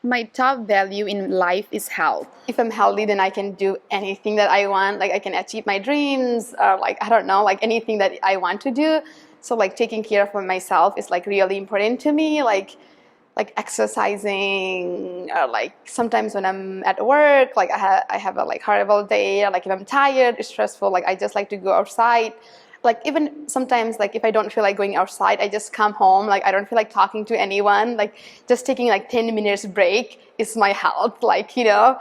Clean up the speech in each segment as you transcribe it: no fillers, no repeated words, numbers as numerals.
My top value in life is health. If I'm healthy, then I can do anything that I want. Like I can achieve my dreams, or like I don't know, like anything that I want to do. So like taking care of myself is like really important to me. Like exercising, or like sometimes when I'm at work, like I have a like horrible day, or like if I'm tired, it's stressful, like I just like to go outside. Like even sometimes like if I don't feel like going outside, I just come home, like I don't feel like talking to anyone, like just taking like 10 minutes break is my health, like, you know.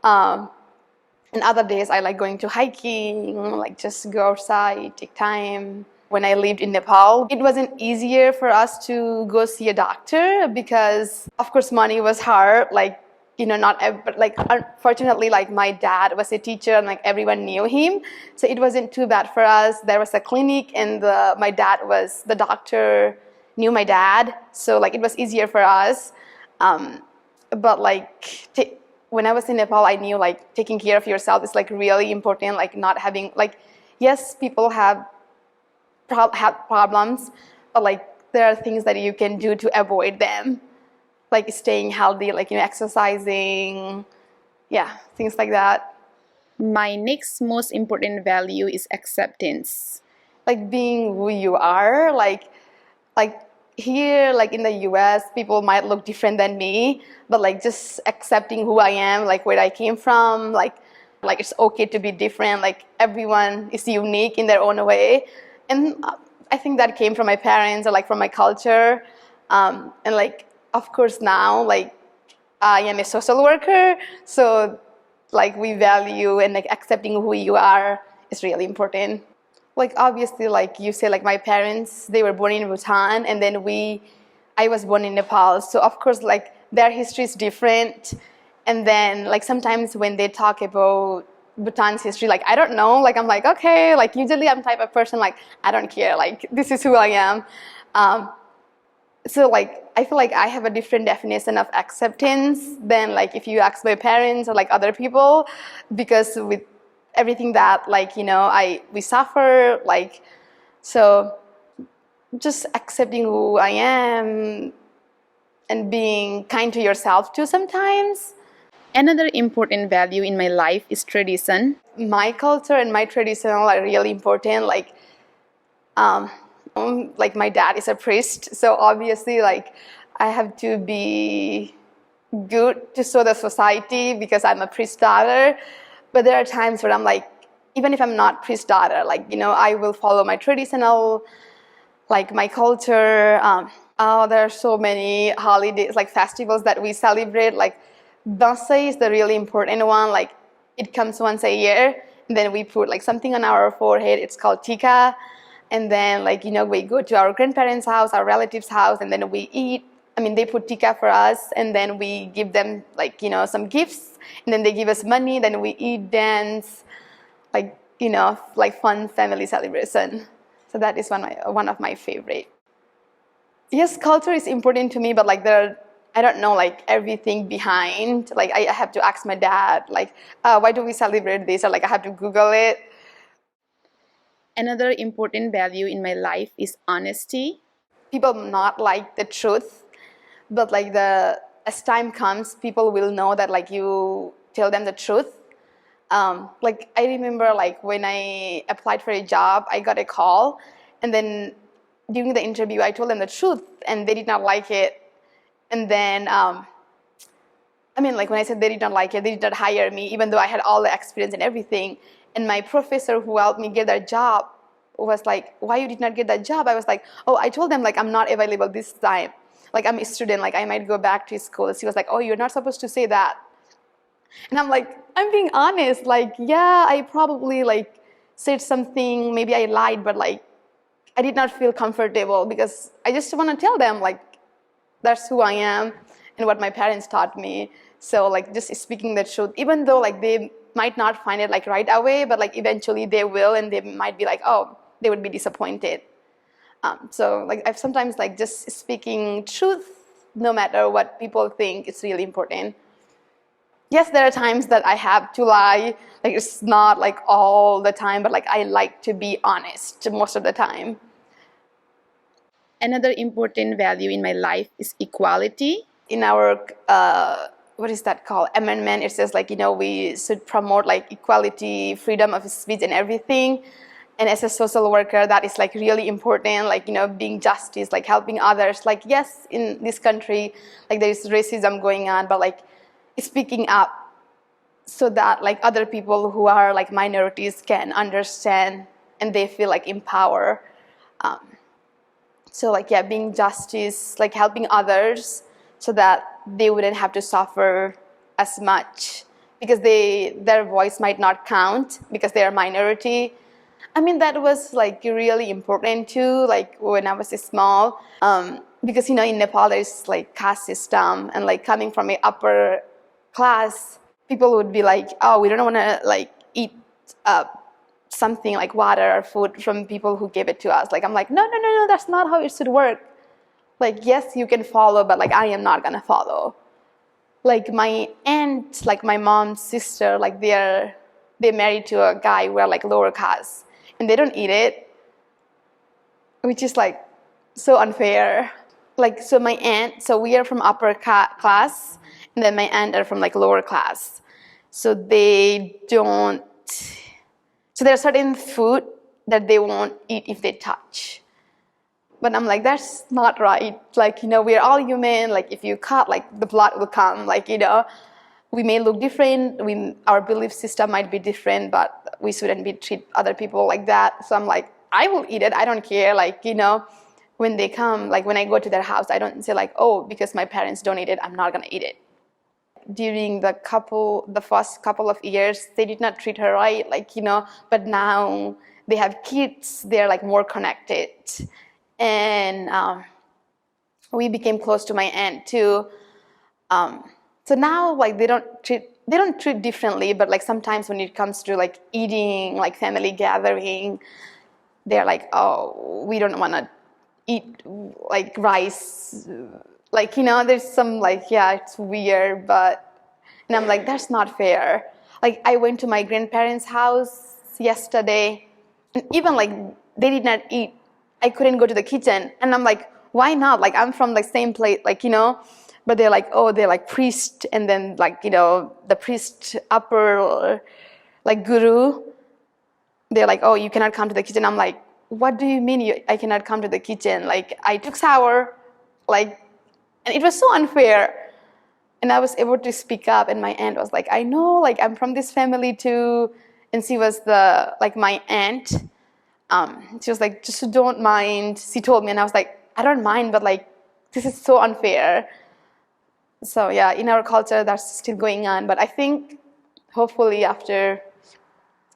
um, and other days I like going to hiking, like just go outside, take time. When I lived in Nepal, it wasn't easier for us to go see a doctor because, of course, money was hard. Like, you know, but like, unfortunately, like my dad was a teacher and like everyone knew him. So it wasn't too bad for us. There was a clinic and my dad was, the doctor knew my dad. So like it was easier for us. But like, when I was in Nepal, I knew like taking care of yourself is like really important. Like not having like, yes, people have problems, but like there are things that you can do to avoid them, like staying healthy, like, you know, exercising, yeah, things like that. My next most important value is acceptance. Like being who you are, like here, like in the US, people might look different than me, but like just accepting who I am, like where I came from, like it's okay to be different, like everyone is unique in their own way. And I think that came from my parents or like from my culture. And like, of course now, like I am a social worker, so like we value and like accepting who you are is really important. Like obviously, like you say, like my parents, they were born in Bhutan, and then I was born in Nepal. So of course, like their history is different. And then like sometimes when they talk about Bhutan's history, like I don't know, like I'm like, okay, like usually I'm type of person, like I don't care, like this is who I am. So like I feel like I have a different definition of acceptance than like if you ask my parents or like other people, because with everything that, like, you know, we suffer, like, so just accepting who I am and being kind to yourself too sometimes. Another important value in my life is tradition. My culture and my tradition are really important. Like my dad is a priest, so obviously like I have to be good to show the society because I'm a priest daughter. But there are times where I'm like, even if I'm not priest daughter, like, you know, I will follow my traditional, like my culture. There are so many holidays, like festivals that we celebrate. Like Dasai is the really important one. Like it comes once a year, and then we put like something on our forehead. It's called tika. And then, like, you know, we go to our grandparents' house, our relatives' house, and then we eat. I mean, they put tika for us, and then we give them, like, you know, some gifts, and then they give us money, then we eat, dance, like, you know, like fun family celebration. So that is one of my favorite. Yes, culture is important to me, but like I don't know, like everything behind. Like I have to ask my dad, like, why do we celebrate this? Or like I have to Google it. Another important value in my life is honesty. People not like the truth, but like as time comes, people will know that like you tell them the truth. Like I remember like when I applied for a job, I got a call, and then during the interview, I told them the truth, and they did not like it. And then, I mean, like when I said they did not like it, they did not hire me, even though I had all the experience and everything. And my professor who helped me get that job was like, why you did not get that job? I was like, oh, I told them like I'm not available this time. Like I'm a student, like I might go back to school. She was like, oh, you're not supposed to say that. And I'm like, I'm being honest. Like, yeah, I probably like said something, maybe I lied, but like I did not feel comfortable because I just want to tell them like that's who I am and what my parents taught me. So like just speaking the truth, even though like they might not find it like right away, but like eventually they will, and they might be like, oh, they would be disappointed. So like I've sometimes like just speaking truth, no matter what people think, it's really important. Yes, there are times that I have to lie. Like it's not like all the time, but like I like to be honest most of the time. Another important value in my life is equality. in our what is that called, amendment, it says like, we should promote like equality, freedom of speech and everything. And as a social worker, that is like really important, like, being justice, like helping others. Like, yes, in this country, like there is racism going on, but like speaking up so that like other people who are like minorities can understand and they feel like empowered. So like, yeah, being justice, like helping others so that they wouldn't have to suffer as much because their voice might not count because they're a minority. I mean, that was like really important too, like when I was small, because, in Nepal there's like caste system, and like coming from an upper class, people would be like, oh, we don't want to like eat something like water or food from people who gave it to us. Like, I'm like, no, that's not how it should work. Like, yes, you can follow, but like, I am not gonna follow. Like my aunt, like my mom's sister, like they married to a guy who are like lower caste, and they don't eat it, which is like so unfair. Like, so my aunt, so we are from upper class, and then my aunt are from like lower class. So they don't. So there are certain food that they won't eat if they touch. But I'm like, that's not right. Like, we're all human. Like, if you cut, like, the blood will come. Like, we may look different. Our belief system might be different, but we shouldn't treat other people like that. So I'm like, I will eat it. I don't care. Like, when they come, like, when I go to their house, I don't say like, oh, because my parents don't eat it, I'm not gonna eat it. During the first couple of years, they did not treat her right, like, but now they have kids, they're like more connected. And we became close to my aunt too. So now, like, they don't treat differently, but like sometimes when it comes to like eating, like family gathering, they're like, oh, we don't want to eat like rice. Like, there's some like, yeah, it's weird, and I'm like, that's not fair. Like, I went to my grandparents' house yesterday, and even like, they did not eat. I couldn't go to the kitchen, and I'm like, why not? Like, I'm from like same place, like, but they're like, oh, they're like priest, and then like, the priest upper, like guru, they're like, oh, you cannot come to the kitchen. I'm like, what do you mean I cannot come to the kitchen? Like, I took shower, like, and it was so unfair. And I was able to speak up, and my aunt was like, I know, like, I'm from this family too. And she was my aunt. She was like, just don't mind. She told me, and I was like, I don't mind, but like, this is so unfair. So yeah, in our culture, that's still going on. But I think, hopefully, after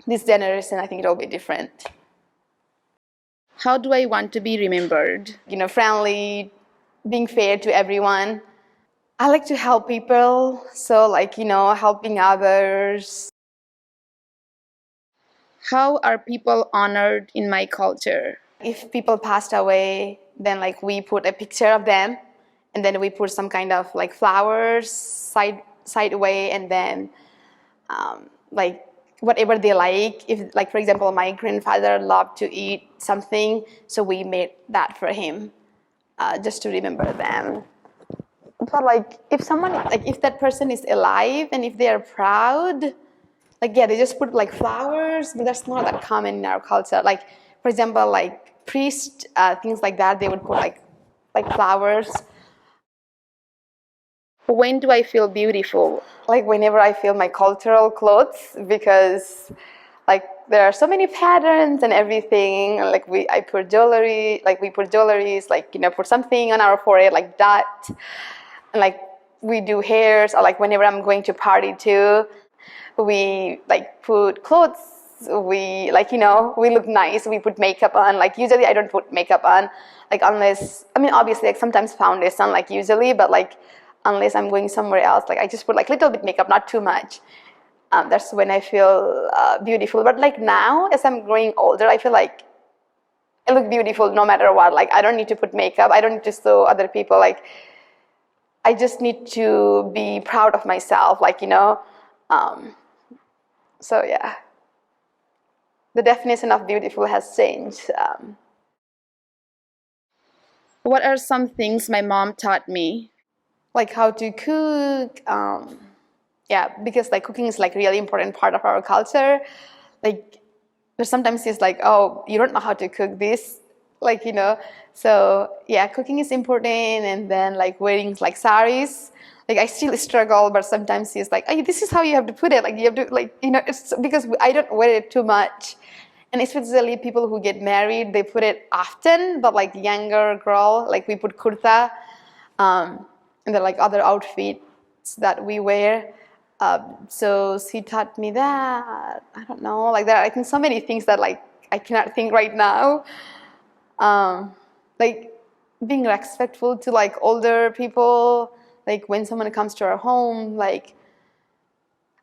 this generation, I think it'll be different. How do I want to be remembered? Friendly, being fair to everyone. I like to help people, so like, helping others. How are people honored in my culture? If people passed away, then like we put a picture of them, and then we put some kind of like flowers sideway, and then like whatever they like. If like, for example, my grandfather loved to eat something, so we made that for him, just to remember them. But like, if that person is alive and if they are proud, like, yeah, they just put like flowers, but that's not that common in our culture. Like, for example, like priests, things like that, they would put like flowers. When do I feel beautiful? Like, whenever I feel my cultural clothes, because like there are so many patterns and everything. Like, I put jewelry, like we put jewelries, like, put something on our forehead, like that. And like we do hairs, or like whenever I'm going to party too, we like put clothes, we like, we look nice, we put makeup on. Like, usually I don't put makeup on, like, unless, I mean, obviously, like, sometimes foundation, like, usually, but like, unless I'm going somewhere else, like, I just put like little bit makeup, not too much. That's when I feel beautiful. But like now, as I'm growing older, I feel like I look beautiful no matter what. Like, I don't need to put makeup, I don't need to show other people. Like, I just need to be proud of myself, like, so yeah, the definition of beautiful has changed. What are some things my mom taught me? like how to cook. Yeah, because like cooking is like really important part of our culture. Like there's sometimes it's like, oh, you don't know how to cook this, like, you know. So yeah, cooking is important. And then like wearing like saris, like I still struggle, but sometimes it's like, oh, this is how you have to put it, like you have to, like, you know, it's because I don't wear it too much. And especially people who get married, they put it often, but like younger girl, like we put kurta, and then like other outfits that we wear. So she taught me that. I don't know, like there are, I think, so many things that like I cannot think right now. Like being respectful to like older people, like when someone comes to our home, like,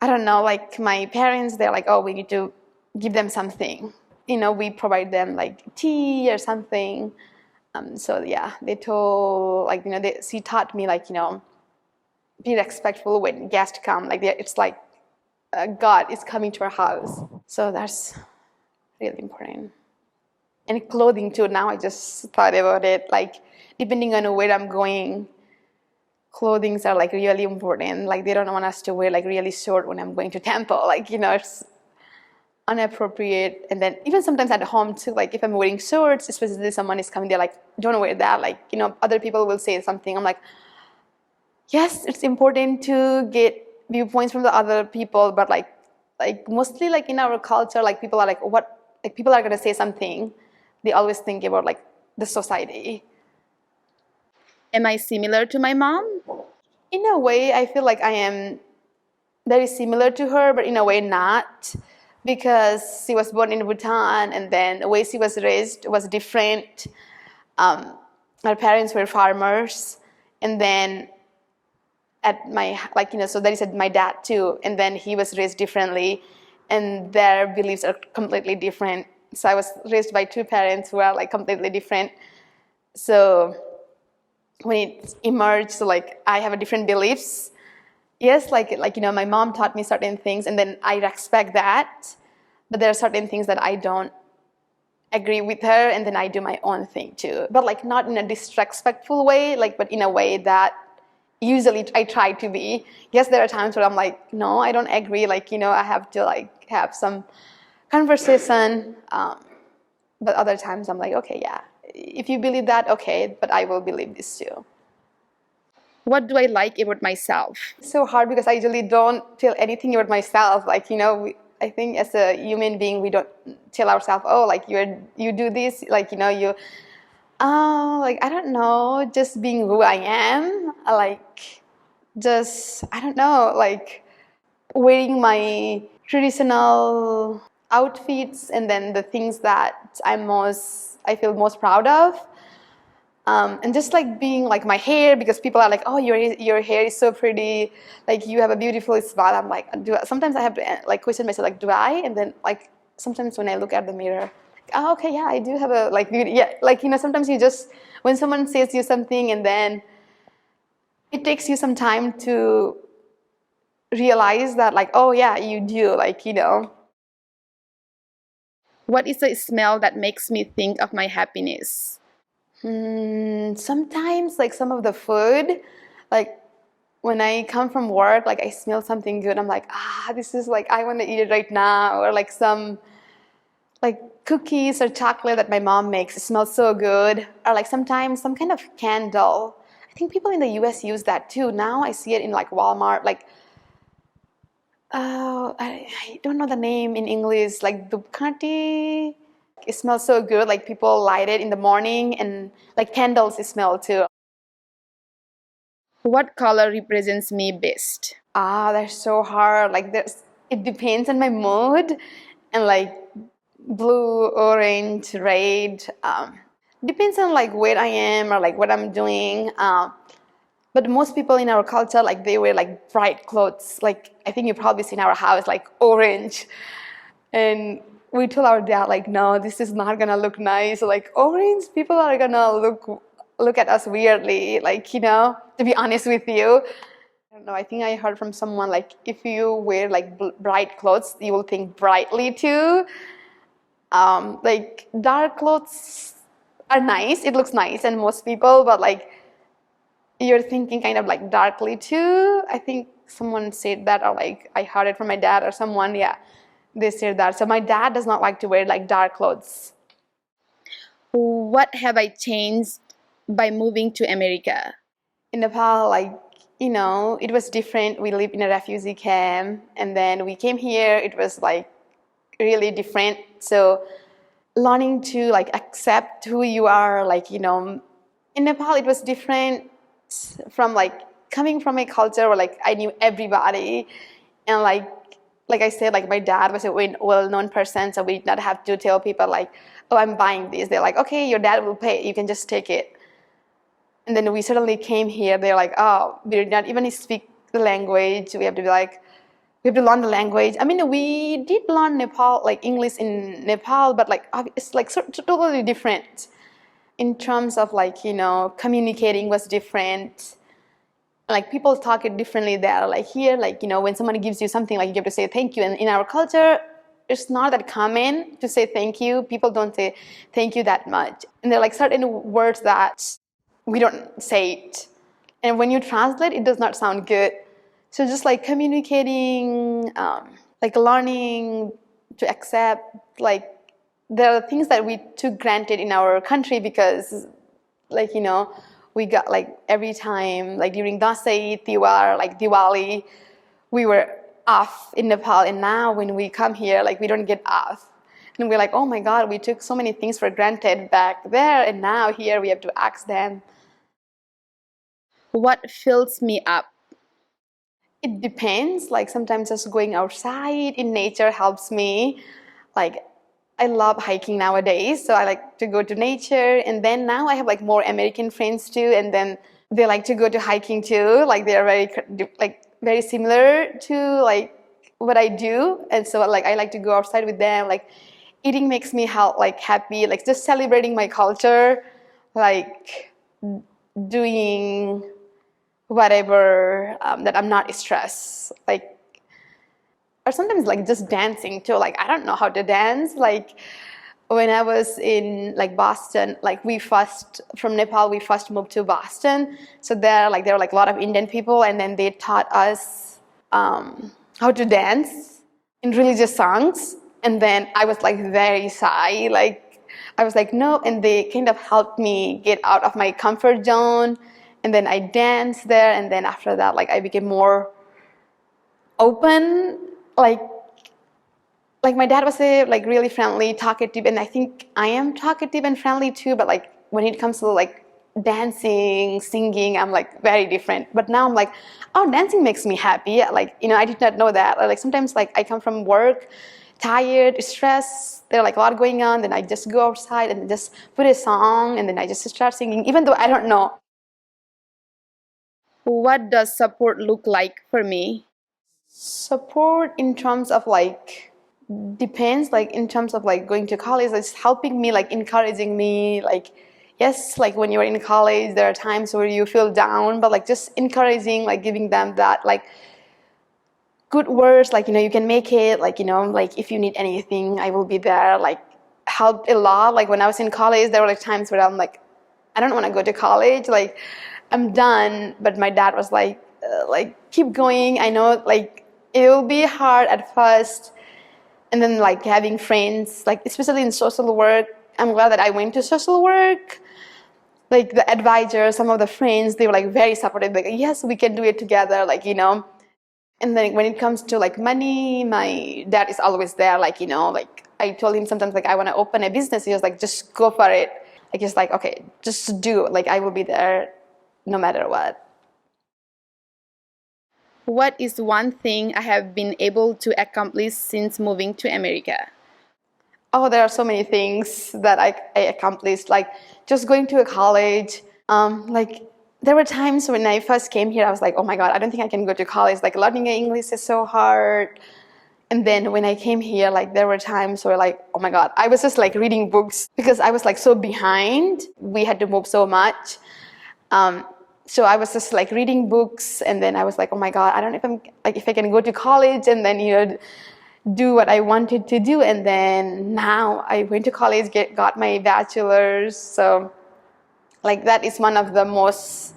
I don't know, like my parents, they're like, oh, we need to give them something. You know, we provide them like tea or something. So yeah, they told, like, you know, she taught me, like, you know, be respectful when guests come. Like it's like God is coming to our house. So that's really important. And clothing too. Now I just thought about it. Like depending on where I'm going, clothings are like really important. Like they don't want us to wear like really short when I'm going to temple. Like, you know, it's inappropriate. And then even sometimes at home too, like if I'm wearing shorts, especially someone is coming, they're like, don't wear that. Like, you know, other people will say something. I'm like, yes, it's important to get viewpoints from the other people, but like mostly like in our culture, like people are like, what, like people are gonna say something. They always think about like the society. Am I similar to my mom? In a way, I feel like I am very similar to her, but in a way not, because she was born in Bhutan, and then the way she was raised was different. Her parents were farmers, and then at my, like, you know, so that is my dad too, and then he was raised differently, and their beliefs are completely different. So I was raised by two parents who are like completely different. So when it emerged, so like I have a different beliefs. Yes, like you know, my mom taught me certain things, and then I respect that. But there are certain things that I don't agree with her, and then I do my own thing too. But like not in a disrespectful way, like, but in a way that usually I try to be. Yes, there are times where I'm like, no, I don't agree. Like, you know, I have to like have some conversation. But other times I'm like, okay, yeah, if you believe that, okay, but I will believe this too. What do I like about myself? It's so hard because I usually don't tell anything about myself. Like, you know, I think as a human being, we don't tell ourselves, oh, like you do this, like, you know, you, like, I don't know, just being who I am, like, just, I don't know, like wearing my traditional outfits, and then the things that I feel most proud of. And just like being like my hair, because people are like, oh, your hair is so pretty, like you have a beautiful spot. I'm like, sometimes I have to like question myself, like, do I? And then like sometimes when I look at the mirror, like, oh, okay, yeah, I do have a like beauty. Yeah, like, you know, sometimes you just, when someone says you something, and then it takes you some time to realize that, like, oh yeah, you do, like, you know. What is a smell that makes me think of my happiness? Sometimes like some of the food, like when I come from work, like I smell something good, I'm like, this is like, I want to eat it right now. Or like some like cookies or chocolate that my mom makes, it smells so good. Or like sometimes some kind of candle. I think people in the US use that too. Now I see it in like Walmart, like, I don't know the name in English, like Ducati. It smells so good, like people light it in the morning, and like candles smell too. What color represents me best? That's so hard. Like it depends on my mood, and like blue, orange, red. Depends on like where I am or like what I'm doing. But most people in our culture, like they wear like bright clothes. Like I think you probably see in our house like orange, and we told our dad like, no, this is not gonna look nice. Like orange, people are gonna look at us weirdly. Like, you know, to be honest with you. I don't know, I think I heard from someone like if you wear like bright clothes, you will think brightly too. Like dark clothes are nice, it looks nice, and most people, but like you're thinking kind of like darkly too. I think someone said that, or like I heard it from my dad or someone. Yeah, they said that. So my dad does not like to wear like dark clothes. What have I changed by moving to America? In Nepal, like, it was different. We lived in a refugee camp, and then we came here. It was like really different. So learning to like accept who you are, like, in Nepal it was different from like coming from a culture where like I knew everybody, and like I said, like my dad was a well-known person, so we did not have to tell people like, oh, I'm buying this. They're like, okay, your dad will pay, you can just take it. And then we suddenly came here, they're like, oh, we did not even speak the language. We have to learn the language. I mean, we did learn Nepal, like English in Nepal, but like it's like totally different in terms of like, communicating was different. Like people talk it differently there. Like here, like, when somebody gives you something, like you have to say thank you. And in our culture, it's not that common to say thank you. People don't say thank you that much. And there are like certain words that we don't say it. And when you translate, it does not sound good. So just like communicating, like learning to accept, like there are things that we took granted in our country because, like, we got like every time, like during Dasai, Tiwar, like Diwali, we were off in Nepal. And now when we come here, like we don't get off. And we're like, oh my God, we took so many things for granted back there. And now here we have to ask them. What fills me up? It depends. Like sometimes just going outside in nature helps me. Like I love hiking nowadays, so I like to go to nature. And then now I have like more American friends too, and then they like to go to hiking too. Like they are very similar to like what I do, and so like I like to go outside with them. Like eating makes me happy. Like just celebrating my culture, like doing whatever that I'm not stressed. Like. Or sometimes like just dancing too. Like I don't know how to dance. Like when I was in like Boston, like from Nepal we first moved to Boston. So there were like a lot of Indian people, and then they taught us how to dance in religious songs. And then I was like very shy. Like I was like no, and they kind of helped me get out of my comfort zone. And then I danced there, and then after that, like I became more open. Like my dad was like really friendly, talkative, and I think I am talkative and friendly too, but like when it comes to like dancing, singing, I'm like very different. But now I'm like, oh, dancing makes me happy. Like, I did not know that. Like sometimes like I come from work tired, stressed, there's like a lot going on, then I just go outside and just put a song and then I just start singing, even though I don't know. What does support look like for me? Support in terms of like depends, like in terms of like going to college, it's helping me, like encouraging me. Like yes, like when you're in college there are times where you feel down, but like just encouraging, like giving them that like good words, like you can make it, like like if you need anything I will be there, like helped a lot. Like when I was in college there were like times where I'm like I don't want to go to college, like I'm done, but my dad was like keep going, I know like it will be hard at first. And then like having friends, like especially in social work, I'm glad that I went to social work. Like the advisors, some of the friends, they were like very supportive, like yes, we can do it together, like And then when it comes to like money, my dad is always there, like like I told him sometimes like I want to open a business, he was like just go for it. Like he's like okay, just do it, like I will be there no matter what. What is one thing I have been able to accomplish since moving to America? Oh, there are so many things that I accomplished, like just going to a college. Like there were times when I first came here, I was like, oh my God, I don't think I can go to college. Like learning English is so hard. And then when I came here, like there were times where like, oh my God, I was just like reading books because I was like so behind. We had to move so much. So I was just like reading books, and then I was like, oh my God, I don't know if I can go to college and then do what I wanted to do. And then now I went to college, got my bachelor's. So like that is one of the most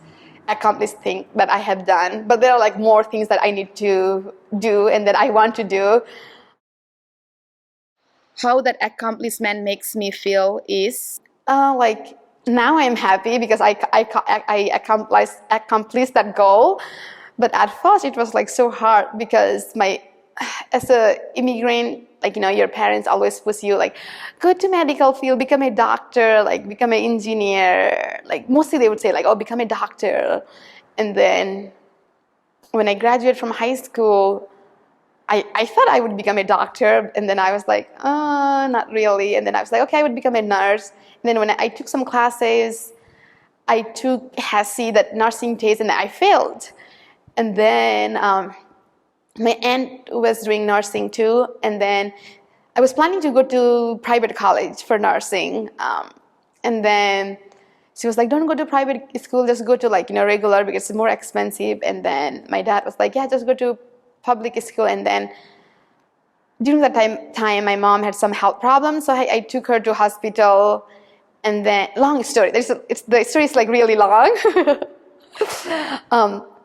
accomplished thing that I have done, but there are like more things that I need to do and that I want to do. How that accomplishment makes me feel is like now I'm happy because I accomplished that goal. But at first it was like so hard because as a immigrant, like, you know, your parents always push you like, go to medical field, become a doctor, like become an engineer. Like mostly they would say like, oh, become a doctor. And then when I graduated from high school, I thought I would become a doctor, and then I was like, not really. And then I was like, okay, I would become a nurse. And then when I took some classes, I took HACCI, that nursing test, and I failed. And then my aunt was doing nursing too, and then I was planning to go to private college for nursing. And then she was like, don't go to private school, just go to like, you know, regular because it's more expensive. And then my dad was like, yeah, just go to public school. And then during that time my mom had some health problems, so I took her to hospital. And then, long story, the story is like really long.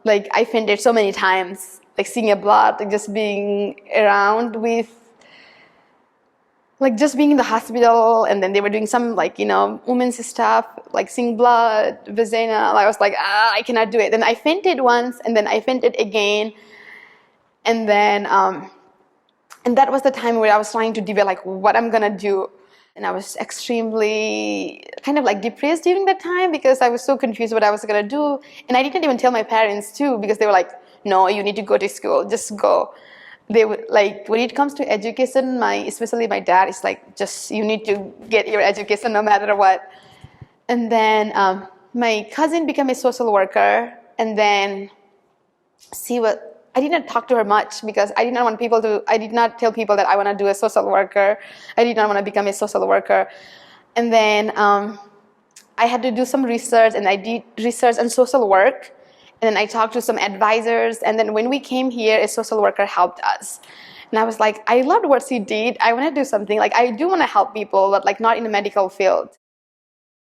Like I fainted so many times, like seeing a blood, like just being around with, like just being in the hospital, and then they were doing some like, you know, women's stuff, like seeing blood, vagina. I was like, I cannot do it. Then I fainted once, and then I fainted again. And then, and that was the time where I was trying to develop like what I'm gonna do. And I was extremely kind of like depressed during that time because I was so confused what I was gonna do. And I didn't even tell my parents too, because they were like, no, you need to go to school, just go. They would like, when it comes to education, especially my dad is like, just you need to get your education no matter what. And then my cousin became a social worker, and then I did not talk to her much because I did not tell people that I want to do a social worker. I did not want to become a social worker. And then I had to do some research, and I did research on social work. And then I talked to some advisors. And then when we came here, a social worker helped us. And I was like, I loved what she did. I want to do something. Like, I do want to help people, but like not in the medical field.